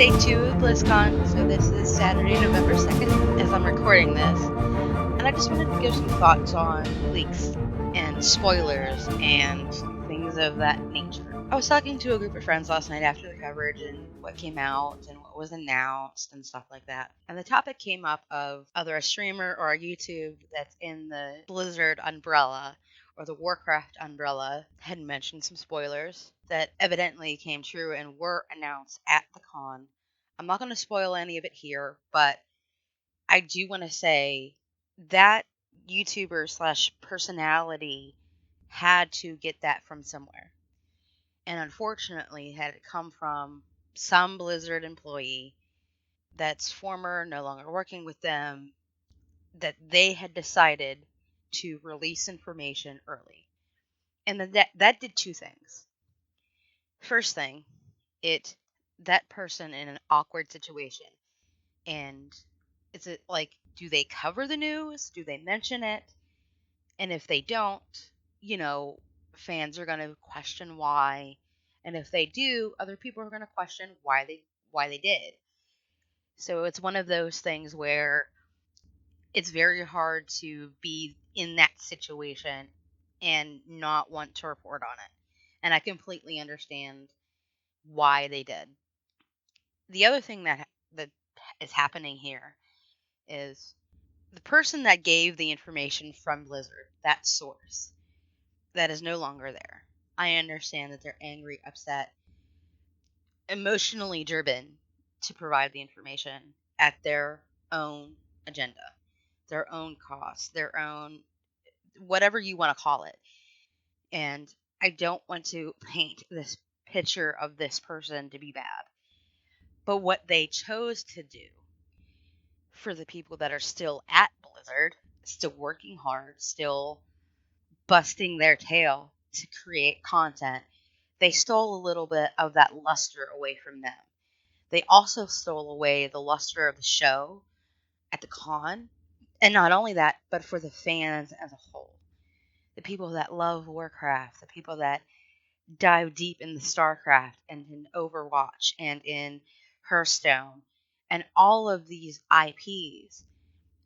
day 2 of Blizzcon, so this is Saturday, November 2nd, as I'm recording this. And I just wanted to give some thoughts on leaks and spoilers and things of that nature. I was talking to a group of friends last night after the coverage and what came out and what was announced and stuff like that. And the topic came up of either a streamer or a YouTube that's in the Blizzard umbrella or the Warcraft umbrella had mentioned some spoilers that evidently came true and were announced at the con. I'm not going to spoil any of it here, but I do want to say that YouTuber slash personality had to get that from somewhere. And unfortunately, it had come from some Blizzard employee that's former, no longer working with them, that they had decided to release information early. And that did two things. First thing, it that person in an awkward situation. And is it like, do they cover the news? Do they mention it? And if they don't, fans are going to question why. And if they do, other people are going to question why they did. So it's one of those things where it's very hard to be in that situation and not want to report on it. And I completely understand why they did. The other thing that is happening here is the person that gave the information from Blizzard, that source, that is no longer there. I understand that they're angry, upset, emotionally driven to provide the information at their own agenda, their own cost, their own whatever you want to call it. And I don't want to paint this picture of this person to be bad. But what they chose to do for the people that are still at Blizzard, still working hard, still busting their tail to create content, they stole a little bit of that luster away from them. They also stole away the luster of the show at the con. And not only that, but for the fans as a whole. The people that love Warcraft, the people that dive deep in the StarCraft and in Overwatch and in Hearthstone and all of these IPs,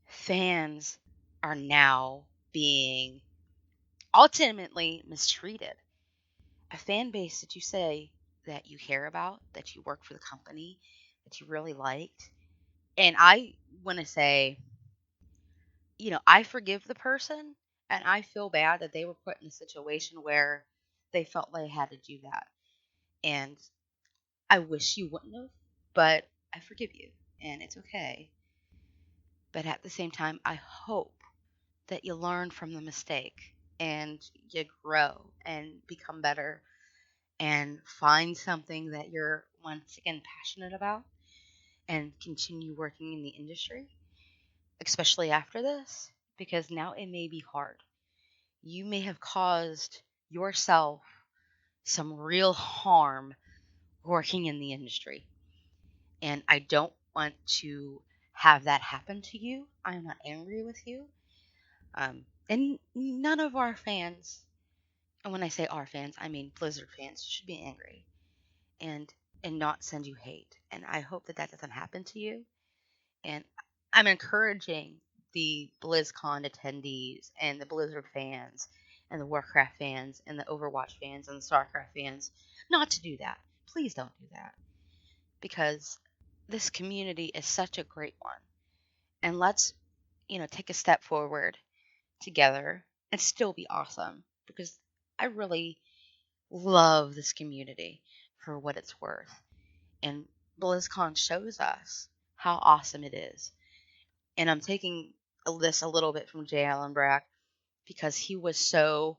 fans are now being ultimately mistreated. A fan base that you say that you care about, that you work for the company, that you really liked. And I want to say, I forgive the person and I feel bad that they were put in a situation where they felt they had to do that. And I wish you wouldn't have, but I forgive you and it's okay. But at the same time, I hope that you learn from the mistake and you grow and become better and find something that you're once again passionate about and continue working in the industry, especially after this, because now it may be hard. You may have caused yourself some real harm working in the industry. And I don't want to have that happen to you. I'm not angry with you. And none of our fans, and when I say our fans, I mean Blizzard fans, should be angry and not send you hate. And I hope that doesn't happen to you. And I'm encouraging the BlizzCon attendees and the Blizzard fans and the Warcraft fans and the Overwatch fans and the StarCraft fans not to do that. Please don't do that. Because this community is such a great one. And let's, take a step forward together and still be awesome. Because I really love this community for what it's worth. And BlizzCon shows us how awesome it is. And I'm taking this a little bit from J. Allen Brack because he was so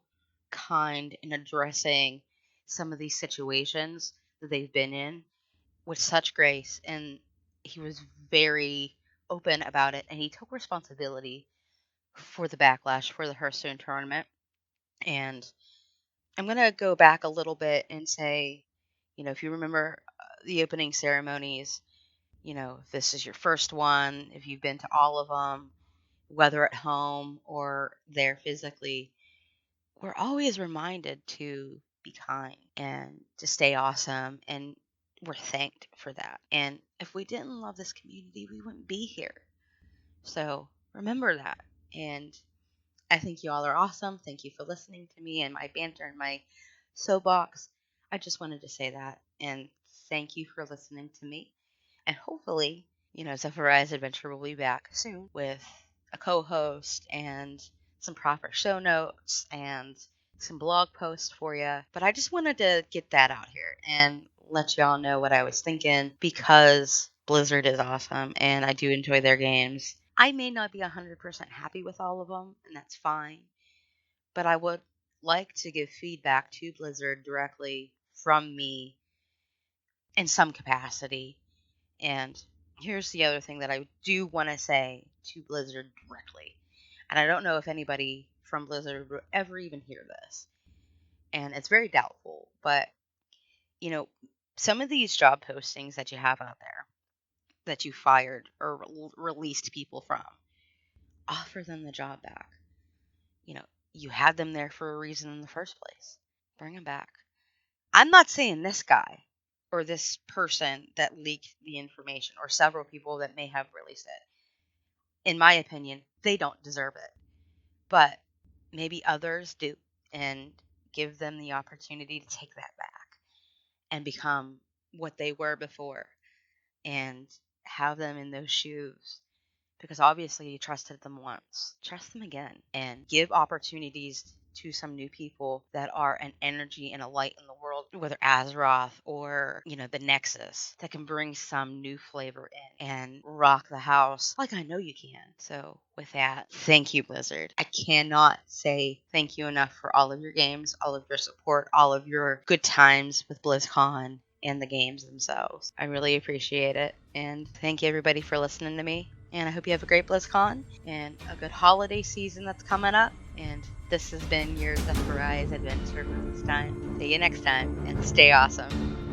kind in addressing some of these situations that they've been in with such grace. And he was very open about it. And he took responsibility for the backlash for the Hearthstone tournament. And I'm going to go back a little bit and say, if you remember the opening ceremonies, if this is your first one, if you've been to all of them, whether at home or there physically, we're always reminded to be kind and to stay awesome and we're thanked for that. And if we didn't love this community, we wouldn't be here. So remember that. And I think you all are awesome. Thank you for listening to me and my banter and my soapbox. I just wanted to say that. And thank you for listening to me. And hopefully, Zephirah's Adventure will be back soon with a co host and some proper show notes and some blog posts for you. But I just wanted to get that out here and let y'all know what I was thinking, because Blizzard is awesome and I do enjoy their games. I may not be 100% happy with all of them, and that's fine. But I would like to give feedback to Blizzard directly from me in some capacity. And here's the other thing that I do want to say to Blizzard directly. And I don't know if anybody from Blizzard will ever even hear this. And it's very doubtful. But, some of these job postings that you have out there that you fired or released people from, offer them the job back. You had them there for a reason in the first place. Bring them back. I'm not saying this guy or this person that leaked the information or several people that may have released it. In my opinion, they don't deserve it. But maybe others do, and give them the opportunity to take that back and become what they were before and have them in those shoes. Because obviously you trusted them once. Trust them again and give opportunities to some new people that are an energy and a light in the world, whether Azeroth or, the Nexus, that can bring some new flavor in and rock the house like I know you can. So with that, thank you, Blizzard. I cannot say thank you enough for all of your games, all of your support, all of your good times with BlizzCon and the games themselves. I really appreciate it. And thank you, everybody, for listening to me. And I hope you have a great BlizzCon and a good holiday season that's coming up. And this has been your Zephirah's Adventure for this time. See you next time, and stay awesome.